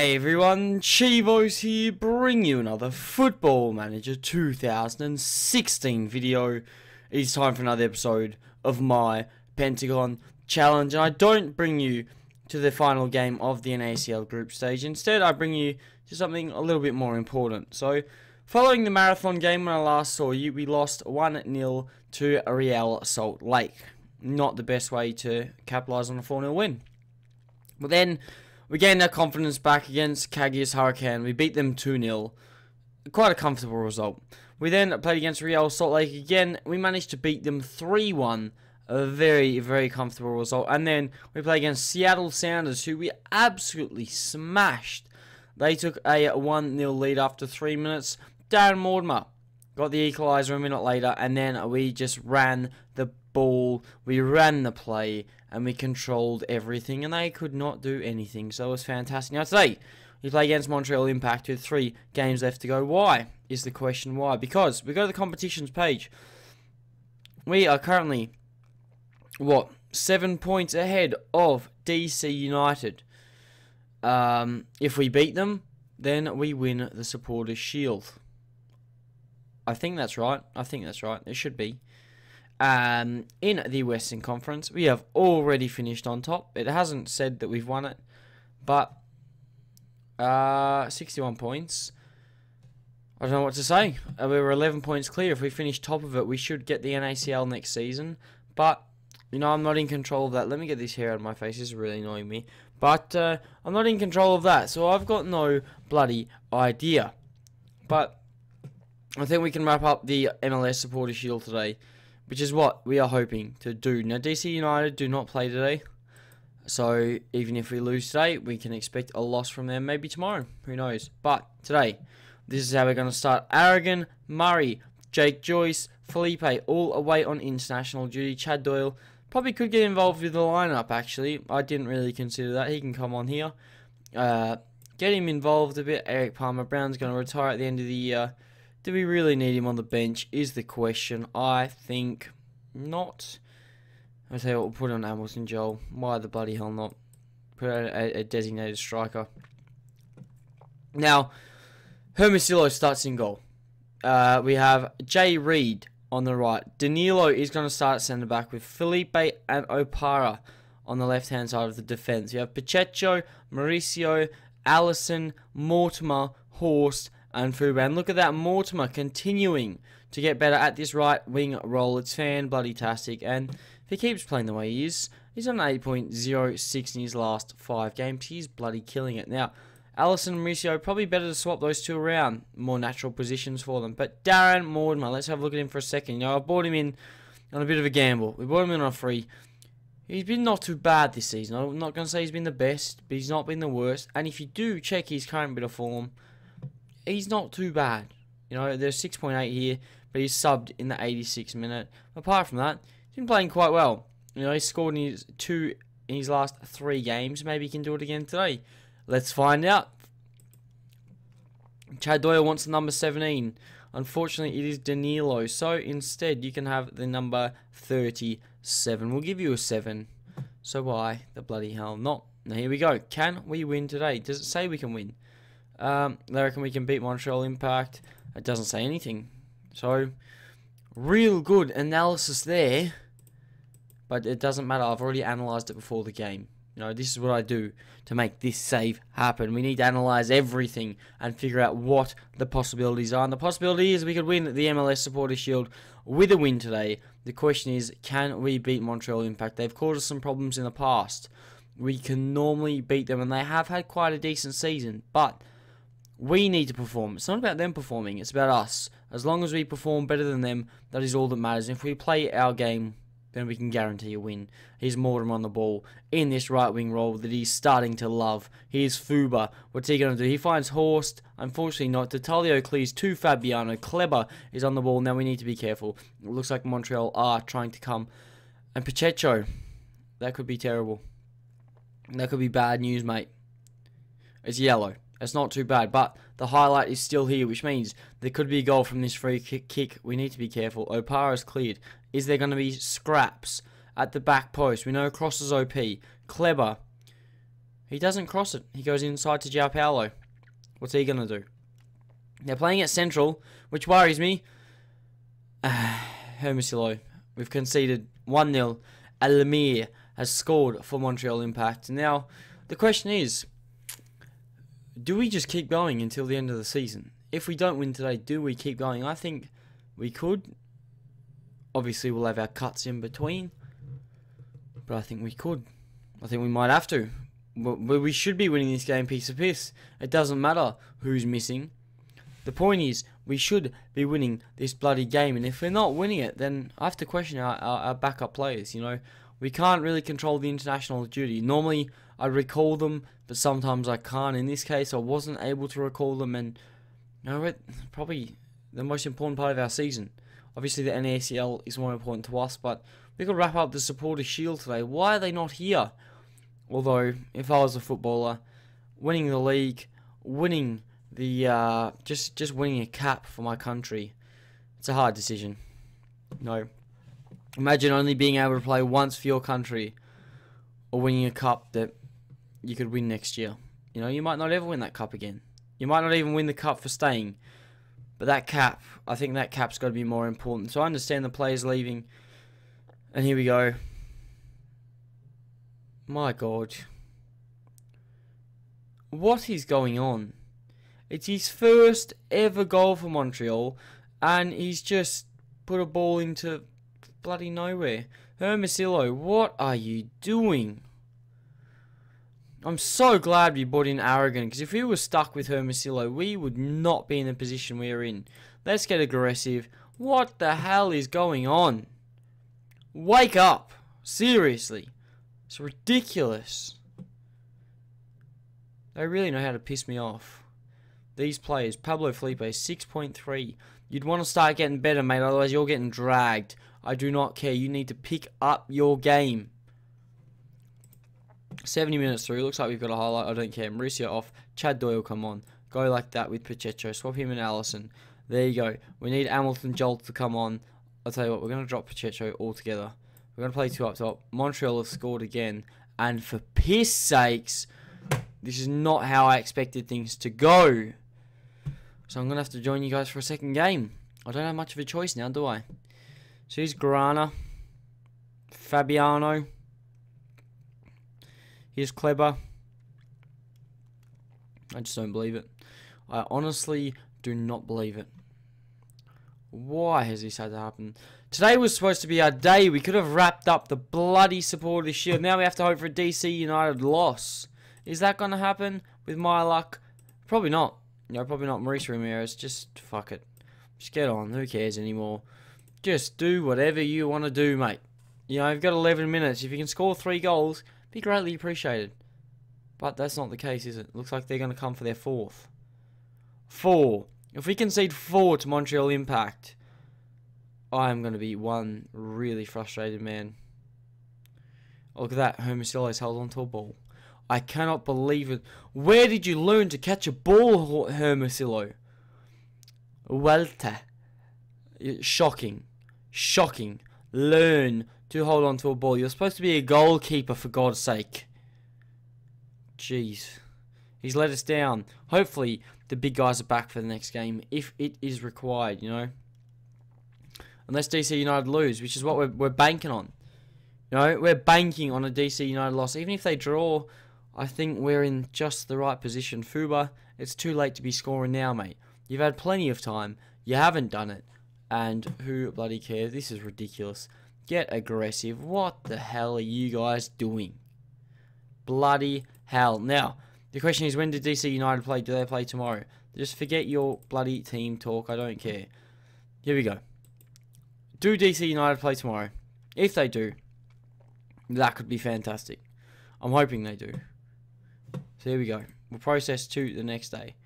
Hey everyone, Chivos here, bring you another Football Manager 2016 video. It is time for another episode of my Pentagon challenge, and I don't bring you to the final game of the NACL group stage. Instead, I bring you to something a little bit more important. So, following the marathon game when I last saw you, we lost 1-0 to Real Salt Lake. Not the best way to capitalise on a 4-0 win. But then we gained our confidence back against Caguas Hurricane. We beat them 2-0. Quite a comfortable result. We then played against Real Salt Lake again. We managed to beat them 3-1. A very, very comfortable result. And then we played against Seattle Sounders, who we absolutely smashed. They took a 1-0 lead after 3 minutes. Darren Mortimer got the equaliser a minute later. And then we just ran the ball. We ran the play. And we controlled everything, and they could not do anything, so it was fantastic. Now today, we play against Montreal Impact with 3 games left to go. Why is the question? Why? Because we go to the competitions page. We are currently, 7 points ahead of DC United. If we beat them, then we win the Supporters' Shield. I think that's right. It should be. In the Western Conference, we have already finished on top. It hasn't said that we've won it, but 61 points. I don't know what to say. We were 11 points clear. If we finish top of it, we should get the NACL next season. But, I'm not in control of that. Let me get this hair out of my face. This is really annoying me. But I'm not in control of that, so I've got no bloody idea. But I think we can wrap up the MLS Supporters' Shield today, which is what we are hoping to do. Now, DC United do not play today, so even if we lose today, we can expect a loss from them maybe tomorrow. Who knows? But today, this is how we're going to start. Aragon, Murray, Jake Joyce, Felipe, all away on international duty. Chad Doyle probably could get involved with the lineup, actually. I didn't really consider that. He can come on here. Get him involved a bit. Eric Palmer-Brown's going to retire at the end of the year. Do we really need him on the bench is the question. I think not. I'll tell you what, we'll put on Hamilton Joel. Why the bloody hell not? Put a designated striker. Now, Hermosillo starts in goal. We have Jay Reid on the right. Danilo is going to start at centre back with Felipe and Opara on the left hand side of the defence. You have Pacheco, Mauricio, Allison, Mortimer, Horst, and Fuba. And look at that, Mortimer continuing to get better at this right wing role. It's fan-bloody-tastic. And if he keeps playing the way he is, he's on 8.06 in his last 5 games. He's bloody killing it. Now, Allison and Mauricio, probably better to swap those two around. More natural positions for them. But Darren Mortimer, let's have a look at him for a second. I bought him in on a bit of a gamble. We bought him in on a free. He's been not too bad this season. I'm not going to say he's been the best, but he's not been the worst. And if you do check his current bit of form, he's not too bad. There's 6.8 here, but he's subbed in the 86th minute. Apart from that, he's been playing quite well. He scored in his last 3 games. Maybe he can do it again today. Let's find out. Chad Doyle wants the number 17. Unfortunately, it is Danilo. So instead, you can have the number 37. We'll give you a 7. So why the bloody hell not? Now here we go. Can we win today? Does it say we can win? They reckon we can beat Montreal Impact. It doesn't say anything. So, real good analysis there. But it doesn't matter. I've already analysed it before the game. This is what I do to make this save happen. We need to analyse everything and figure out what the possibilities are. And the possibility is we could win the MLS Supporters' Shield with a win today. The question is, can we beat Montreal Impact? They've caused us some problems in the past. We can normally beat them, and they have had quite a decent season. But we need to perform. It's not about them performing. It's about us. As long as we perform better than them, that is all that matters. If we play our game, then we can guarantee a win. Here's Mortimer on the ball in this right wing role that he's starting to love. Here's Fuba. What's he going to do? He finds Horst. Unfortunately not. Detalio clears to Fabiano. Kleber is on the ball. Now we need to be careful. It looks like Montreal are trying to come. And Pacheco. That could be terrible. That could be bad news, mate. It's yellow. It's not too bad, but the highlight is still here, which means there could be a goal from this free kick. We need to be careful. Opara's cleared. Is there going to be scraps at the back post? We know Cross is OP. Kleber. He doesn't cross it. He goes inside to João Paulo. What's he going to do? They're playing at Central, which worries me. Hermosillo. We've conceded 1-0. Alamir has scored for Montreal Impact. Now, the question is, do we just keep going until the end of the season? If we don't win today, do we keep going? I think we could. Obviously, we'll have our cuts in between. But I think we could. I think we might have to. We should be winning this game piece of piss. It doesn't matter who's missing. The point is, we should be winning this bloody game. And if we're not winning it, then I have to question our backup players. You know, we can't really control the international duty. Normally, I recall them, but sometimes I can't. In this case, I wasn't able to recall them. And you know, probably the most important part of our season. Obviously, the NACL is more important to us, but we could wrap up the Supporters' Shield today. Why are they not here? Although, if I was a footballer, winning the league, winning the just winning a cap for my country, it's a hard decision. No, imagine only being able to play once for your country, or winning a cup that you could win next year. You know, you might not ever win that cup again. You might not even win the cup for staying. But that cap, I think that cap's got to be more important. So I understand the players leaving. And here we go. My God. What is going on? It's his first ever goal for Montreal. And he's just put a ball into bloody nowhere. Hermosillo, what are you doing? I'm so glad we brought in Aragon, because if we were stuck with Hermosillo, we would not be in the position we are in. Let's get aggressive. What the hell is going on? Wake up. Seriously. It's ridiculous. They really know how to piss me off. These players, Pablo Felipe, 6.3. You'd want to start getting better, mate, otherwise you're getting dragged. I do not care. You need to pick up your game. 70 minutes through, looks like we've got a highlight, I don't care. Mauricio off, Chad Doyle come on. Go like that with Pacheco, swap him and Allison. There you go. We need Hamilton Jolt to come on. I'll tell you what, we're going to drop Pacheco altogether. We're going to play 2 up top. Montreal have scored again. And for piss sakes, this is not how I expected things to go. So I'm going to have to join you guys for a second game. I don't have much of a choice now, do I? So here's Grana. Fabiano. Here's Kleber. I just don't believe it. I honestly do not believe it. Why has this had to happen? Today was supposed to be our day. We could have wrapped up the bloody Supporters' Shield. Now we have to hope for a DC United loss. Is that going to happen with my luck? Probably not. No, probably not. Maurice Ramirez. Just fuck it. Just get on. Who cares anymore? Just do whatever you want to do, mate. You know, you've got 11 minutes. If you can score 3 goals, be greatly appreciated. But that's not the case, is it? Looks like they're going to come for their 4th. 4. If we concede 4 to Montreal Impact, I am going to be one really frustrated man. Oh, look at that. Hermosillo's held onto a ball. I cannot believe it. Where did you learn to catch a ball, Hermosillo? Welter. Shocking. Shocking. Learn to hold on to a ball. You're supposed to be a goalkeeper, for God's sake. Jeez. He's let us down. Hopefully, the big guys are back for the next game, if it is required, you know. Unless DC United lose, which is what we're banking on. You know, we're banking on a DC United loss. Even if they draw, I think we're in just the right position. Fuba, it's too late to be scoring now, mate. You've had plenty of time. You haven't done it. And who bloody cares? This is ridiculous. Get aggressive. What the hell are you guys doing? Bloody hell. Now, the question is, when did DC United play? Do they play tomorrow? Just forget your bloody team talk. I don't care. Here we go. Do DC United play tomorrow? If they do, that could be fantastic. I'm hoping they do. So here we go. We'll process to the next day.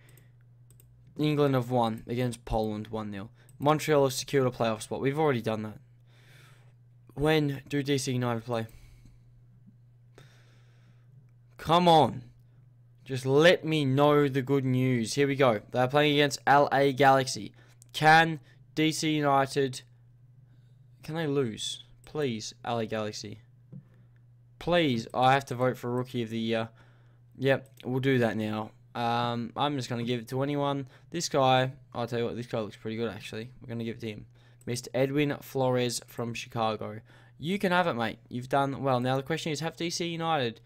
England have won against Poland 1-0. Montreal have secured a playoff spot. We've already done that. When do DC United play? Come on. Just let me know the good news. Here we go. They're playing against LA Galaxy. Can DC United... Can they lose? Please, LA Galaxy. Please, I have to vote for Rookie of the Year. Yep, we'll do that now. I'm just going to give it to anyone. This guy, I'll tell you what, this guy looks pretty good actually. We're going to give it to him. Mr. Edwin Flores from Chicago. You can have it, mate. You've done well. Now the question is, have DC United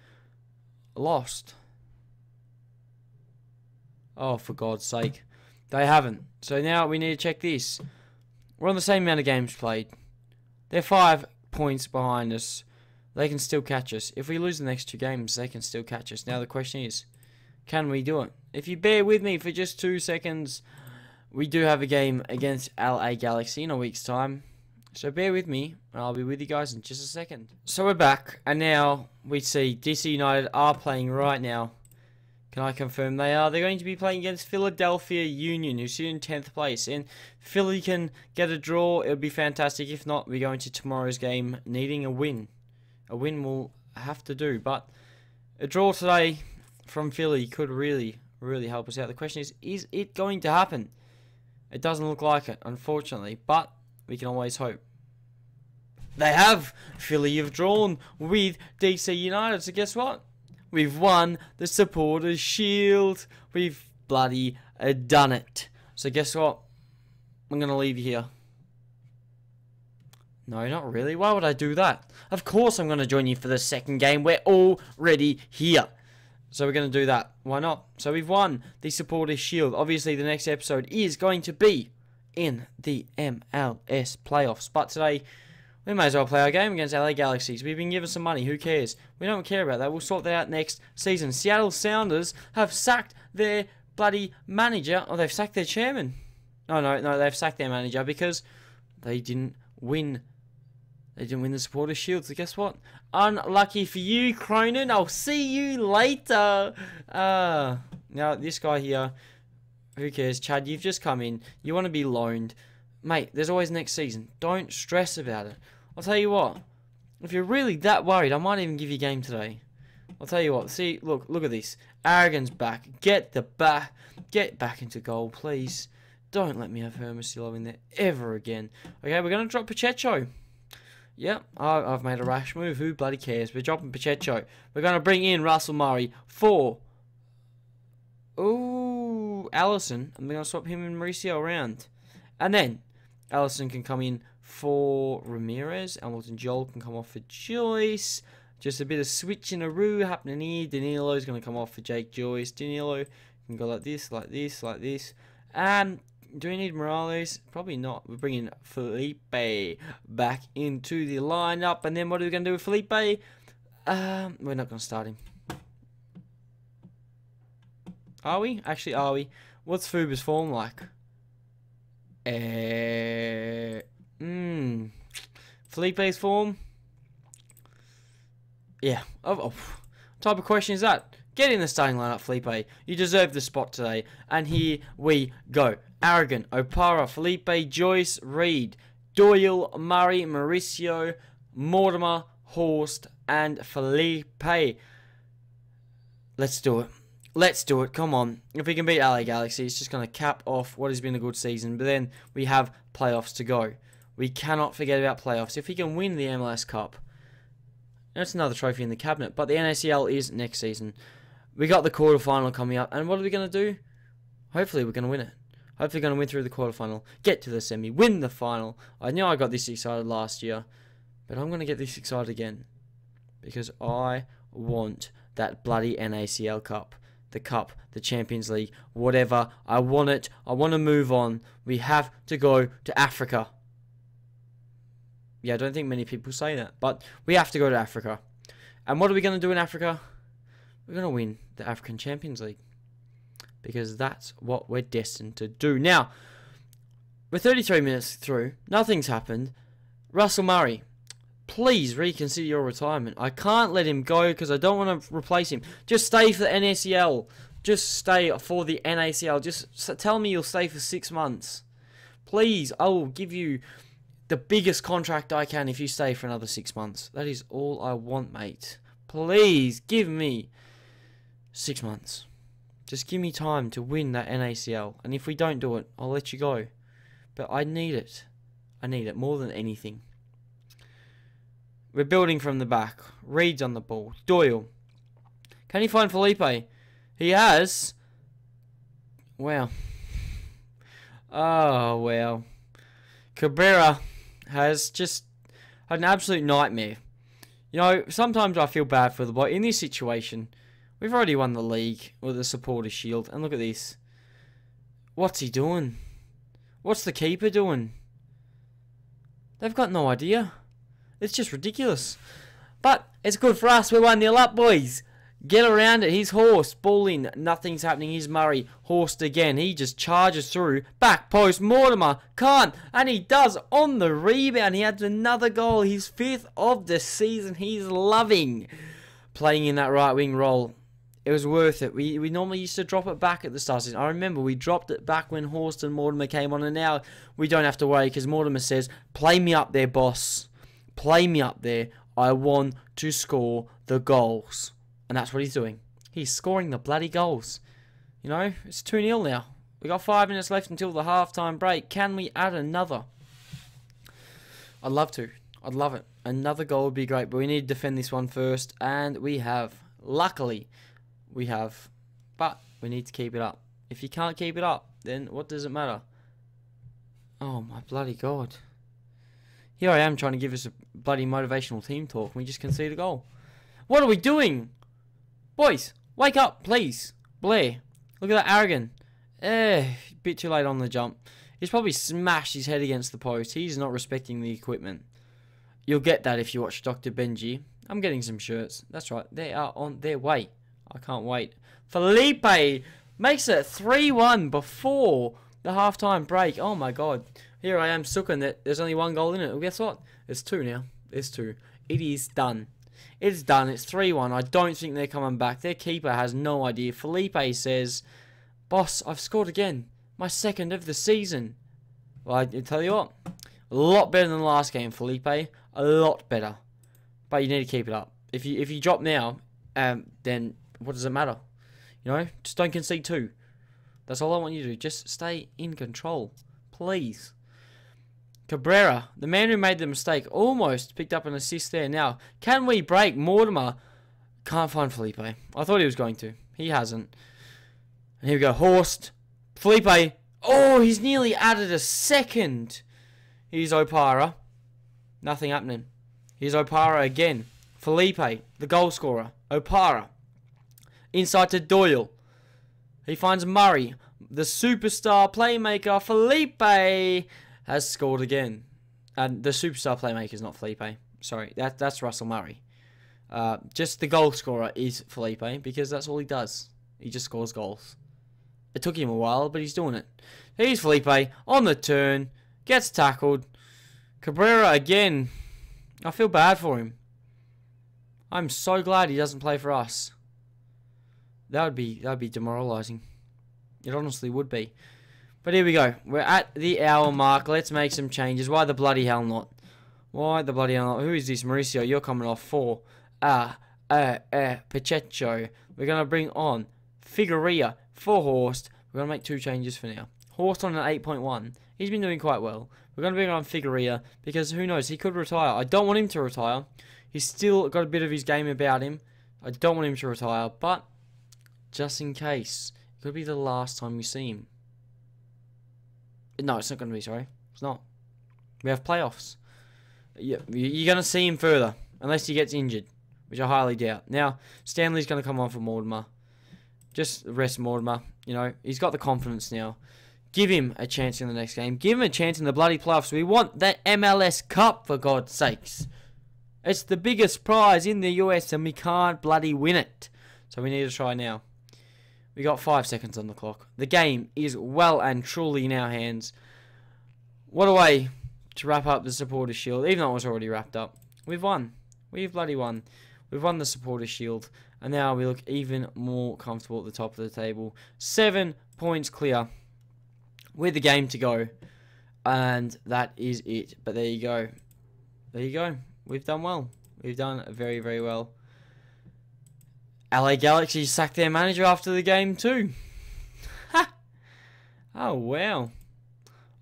lost? Oh, for God's sake. They haven't. So now we need to check this. We're on the same amount of games played. They're 5 points behind us. They can still catch us. If we lose the next 2 games, they can still catch us. Now the question is, can we do it? If you bear with me for just 2 seconds, we do have a game against LA Galaxy in a week's time. So bear with me, and I'll be with you guys in just a second. So we're back, and now we see DC United are playing right now. Can I confirm they are? They're going to be playing against Philadelphia Union, who's in 10th place. And Philly can get a draw, it would be fantastic. If not, we go into tomorrow's game needing a win. A win will have to do, but a draw today from Philly could really help us out. The question is it going to happen? It doesn't look like it, unfortunately, but we can always hope. They have. Philly have drawn with DC United, so guess what? We've won the Supporters' Shield. We've bloody done it. So guess what? I'm going to leave you here. No, not really. Why would I do that? Of course I'm going to join you for the second game. We're already here. So we're going to do that. Why not? So we've won the Supporters' Shield. Obviously, the next episode is going to be in the MLS playoffs. But today, we may as well play our game against LA Galaxies. We've been given some money. Who cares? We don't care about that. We'll sort that out next season. Seattle Sounders have sacked their bloody manager. Oh, they've sacked their chairman. No, they've sacked their manager because they didn't win. They didn't win the Supporters' Shield. So guess what? Unlucky for you, Cronin. I'll see you later. Now, this guy here, who cares? Chad, you've just come in. You want to be loaned. Mate, there's always next season. Don't stress about it. I'll tell you what. If you're really that worried, I might even give you a game today. I'll tell you what. See, look at this. Aragon's back. Get back into goal, please. Don't let me have Hermosillo in there ever again. Okay, we're going to drop Pacheco. Yep, I've made a rash move. Who bloody cares? We're dropping Pacheco. We're going to bring in Russell Murray for Allison. And we're going to swap him and Mauricio around. And then Allison can come in for Ramirez. Hamilton Joel can come off for Joyce. Just a bit of switching-a-roo happening here. Danilo's going to come off for Jake Joyce. Danilo can go like this, like this, like this. And do we need Morales? Probably not. We're bringing Felipe back into the lineup. And then what are we going to do with Felipe? We're not going to start him. Are we? Actually, are we? What's Fuba's form like? Felipe's form? Yeah. Type of question is that? Get in the starting lineup, Felipe. You deserve the spot today. And here we go. Aragon, Opara, Felipe, Joyce, Reed, Doyle, Murray, Mauricio, Mortimer, Horst, and Felipe. Let's do it. Let's do it. Come on. If we can beat LA Galaxy, it's just going to cap off what has been a good season. But then we have playoffs to go. We cannot forget about playoffs. If we can win the MLS Cup, that's another trophy in the cabinet. But the NACL is next season. We got the quarterfinal coming up. And what are we going to do? Hopefully we're going to win it. Hopefully going to win through the quarterfinal. Get to the semi. Win the final. I knew I got this excited last year. But I'm going to get this excited again. Because I want that bloody NACL Cup. The Cup, the Champions League, whatever. I want it. I want to move on. We have to go to Africa. Yeah, I don't think many people say that. But we have to go to Africa. And what are we going to do in Africa? We're going to win the African Champions League. Because that's what we're destined to do. Now, we're 33 minutes through. Nothing's happened. Russell Murray, please reconsider your retirement. I can't let him go because I don't want to replace him. Just stay for the NACL. Just stay for the NACL. Just tell me you'll stay for 6 months. Please, I will give you the biggest contract I can if you stay for another 6 months. That is all I want, mate. Please, give me 6 months. Just give me time to win that NACL. And if we don't do it, I'll let you go. But I need it. I need it more than anything. We're building from the back. Reed's on the ball. Doyle Can he find Felipe? He has. Wow. Oh, wow. Cabrera has just had an absolute nightmare. You know, sometimes I feel bad for the boy. In this situation, we've already won the league with the Supporters' Shield. And look at this. What's he doing? What's the keeper doing? They've got no idea. It's just ridiculous. But it's good for us. We're 1-0 up, boys. Get around it. He's horsed. Ball in. Nothing's happening. He's Murray. Horsed again. He just charges through. Back post. Mortimer. Can't. And he does on the rebound. He adds another goal. His 5th of the season. He's loving playing in that right wing role. It was worth it. We normally used to drop it back at the start of the season. I remember we dropped it back when Horst and Mortimer came on. And now we don't have to worry because Mortimer says, play me up there, boss. Play me up there. I want to score the goals. And that's what he's doing. He's scoring the bloody goals. You know, it's 2-0 now. We got 5 minutes left until the half-time break. Can we add another? I'd love to. I'd love it. Another goal would be great. But we need to defend this one first. And we have. Luckily, we have. But we need to keep it up. If you can't keep it up, then what does it matter? Oh, my bloody God. Here I am trying to give us a bloody motivational team talk. And we just concede a goal. What are we doing? Boys, wake up, please. Blair, look at that Aragon. Bit too late on the jump. He's probably smashed his head against the post. He's not respecting the equipment. You'll get that if you watch Dr. Benji. I'm getting some shirts. That's right. They are on their way. I can't wait. Felipe makes it 3-1 before the halftime break. Oh, my God. Here I am sucking that there's only 1 goal in it. Well, guess what? It's 2 now. It's 2. It is done. It's done. It's 3-1. I don't think they're coming back. Their keeper has no idea. Felipe says, boss, I've scored again. My 2nd of the season. Well, I tell you what. A lot better than the last game, Felipe. A lot better. But you need to keep it up. If you drop now, then what does it matter? You know, just don't concede 2. That's all I want you to do. Just stay in control. Please. Cabrera, the man who made the mistake, almost picked up an assist there. Now, can we break? Mortimer can't find Felipe. I thought he was going to. He hasn't. And here we go. Horst. Felipe. Oh, he's nearly added a 2nd. Here's Opara. Nothing happening. Here's Opara again. Felipe, the goal scorer. Opara. Inside to Doyle. He finds Murray. The superstar playmaker, Felipe, has scored again. And the superstar playmaker is not Felipe. Sorry, that's Russell Murray. Just the goal scorer is Felipe because that's all he does. He just scores goals. It took him a while, but he's doing it. Here's Felipe on the turn. Gets tackled. Cabrera again. I feel bad for him. I'm so glad he doesn't play for us. That would be demoralising. It honestly would be. But here we go. We're at the hour mark. Let's make some changes. Why the bloody hell not? Why the bloody hell not? Who is this? Mauricio, you're coming off for Pacheco. We're going to bring on Figueria for Horst. We're going to make 2 changes for now. Horst on an 8.1. He's been doing quite well. We're going to bring on Figueria because who knows? He could retire. I don't want him to retire. He's still got a bit of his game about him. I don't want him to retire, but just in case, it could be the last time we see him. No, it's not going to be, sorry. It's not. We have playoffs. You're going to see him further, unless he gets injured, which I highly doubt. Now, Stanley's going to come on for Mortimer. Just rest Mortimer. You know, he's got the confidence now. Give him a chance in the next game. Give him a chance in the bloody playoffs. We want that MLS Cup, for God's sakes. It's the biggest prize in the US, and we can't bloody win it. So we need to try now. We got 5 seconds on the clock. The game is well and truly in our hands. What a way to wrap up the Supporters' Shield, even though it was already wrapped up. We've won. We've bloody won. We've won the Supporters' Shield, and now we look even more comfortable at the top of the table. 7 points clear with the game to go, and that is it. But there you go. There you go. We've done well. We've done very, very well. LA Galaxy sacked their manager after the game too. Ha! Oh, wow.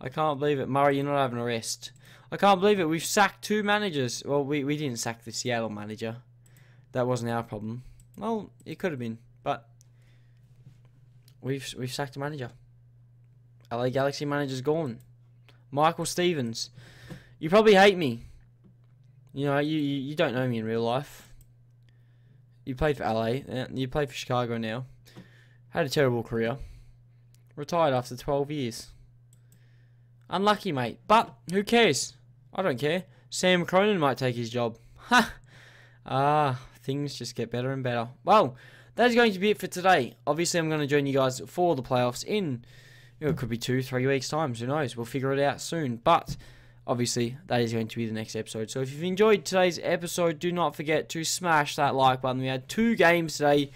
I can't believe it. Murray, you're not having a rest. I can't believe it. We've sacked 2 managers. Well, we didn't sack the Seattle manager. That wasn't our problem. Well, it could have been, but we've sacked a manager. LA Galaxy manager's gone. Michael Stevens. You probably hate me. You know, you don't know me in real life. You played for LA. You played for Chicago now. Had a terrible career. Retired after 12 years. Unlucky, mate. But who cares? I don't care. Sam Cronin might take his job. Ha! Things just get better and better. Well, that is going to be it for today. Obviously, I'm going to join you guys for the playoffs in, it could be 2-3 weeks' time. Who knows? We'll figure it out soon. But obviously, that is going to be the next episode. So if you've enjoyed today's episode, do not forget to smash that like button. We had 2 games today.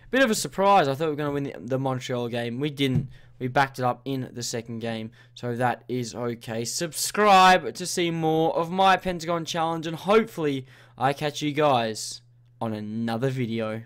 Bit of a surprise. I thought we were going to win the Montreal game. We didn't. We backed it up in the second game. So that is okay. Subscribe to see more of my Pentagon challenge. And hopefully, I catch you guys on another video.